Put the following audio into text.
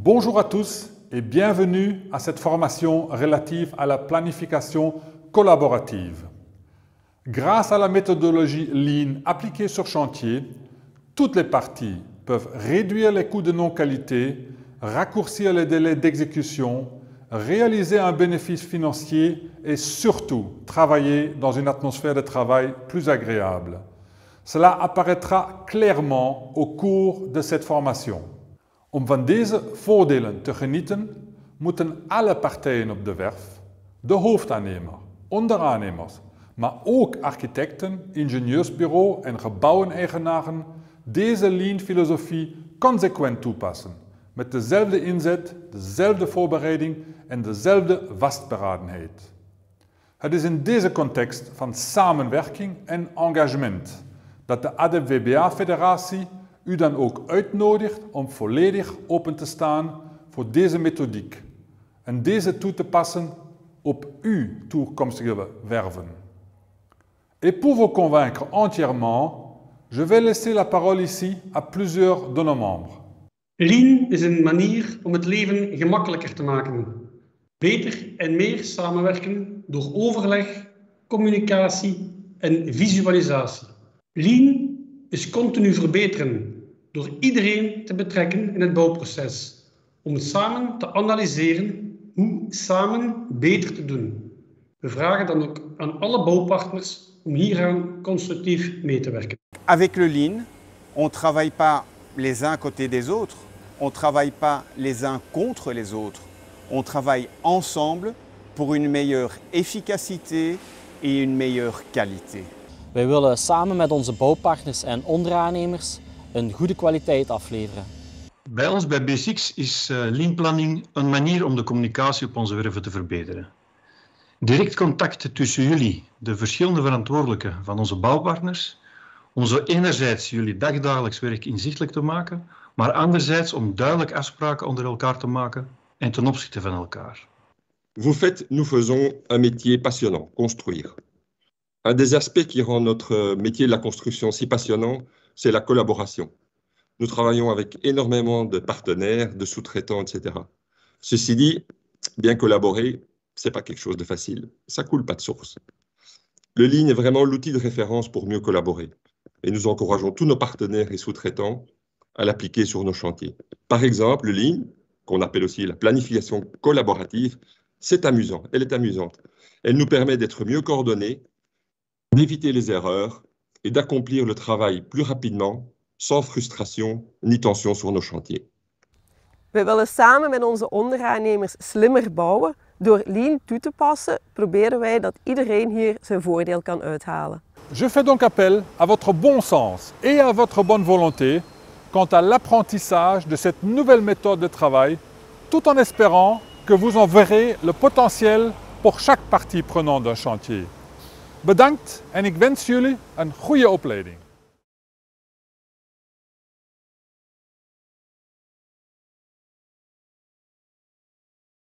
Bonjour à tous et bienvenue à cette formation relative à la planification collaborative. Grâce à la méthodologie Lean appliquée sur chantier, toutes les parties peuvent réduire les coûts de non-qualité, raccourcir les délais d'exécution, réaliser un bénéfice financier et surtout travailler dans une atmosphère de travail plus agréable. Cela apparaîtra clairement au cours de cette formation. Om van deze voordelen te genieten, moeten alle partijen op de werf, de hoofdaannemer, onderaannemers, maar ook architecten, ingenieursbureau en gebouweneigenaren deze Lean-filosofie consequent toepassen, met dezelfde inzet, dezelfde voorbereiding en dezelfde vastberadenheid. Het is in deze context van samenwerking en engagement dat de ADEP-WBA-federatie u dan ook uitnodigt om volledig open te staan voor deze methodiek en deze toe te passen op uw toekomstige werven. Et pour vous convaincre entièrement, je vais laisser la parole ici à plusieurs de nos membres. Lean is een manier om het leven gemakkelijker te maken. Beter en meer samenwerken door overleg, communicatie en visualisatie. Lean is continu verbeteren door iedereen te betrekken in het bouwproces, om samen te analyseren hoe samen beter te doen. We vragen dan ook aan alle bouwpartners om hieraan constructief mee te werken. Avec le Lean, on ne travaille pas les uns à côté des autres, on ne travaille pas les uns contre les autres, on travaille ensemble pour une meilleure efficacité et une meilleure qualité. Wij willen samen met onze bouwpartners en onderaannemers een goede kwaliteit afleveren. Bij ons bij B6 is Lean Planning een manier om de communicatie op onze werven te verbeteren. Direct contact tussen jullie, de verschillende verantwoordelijken van onze bouwpartners, om zo enerzijds jullie dagdagelijks werk inzichtelijk te maken, maar anderzijds om duidelijk afspraken onder elkaar te maken en ten opzichte van elkaar. Vous faites, nous faisons un métier passionnant, construire. Un des aspects qui rend notre métier de la construction si passionnant, c'est la collaboration. Nous travaillons avec énormément de partenaires, de sous-traitants, etc. Ceci dit, bien collaborer, c'est pas quelque chose de facile. Ça coule pas de source. Le Lean est vraiment l'outil de référence pour mieux collaborer. Et nous encourageons tous nos partenaires et sous-traitants à l'appliquer sur nos chantiers. Par exemple, le Lean, qu'on appelle aussi la planification collaborative, c'est amusant, elle est amusante. Elle nous permet d'être mieux coordonnés, d'éviter les erreurs et d'accomplir le travail plus rapidement, sans frustration ni tension sur nos chantiers. We willen samen met onze onderaannemers slimmer bouwen. Door Lean toe te passen, proberen wij dat iedereen hier zijn voordeel kan uithalen. Je fais donc appel à votre bon sens et à votre bonne volonté quant à l'apprentissage de cette nouvelle méthode de travail, tout en espérant que vous en verrez le potentiel pour chaque partie prenante d'un chantier. Bedankt en ik wens jullie een goede opleiding.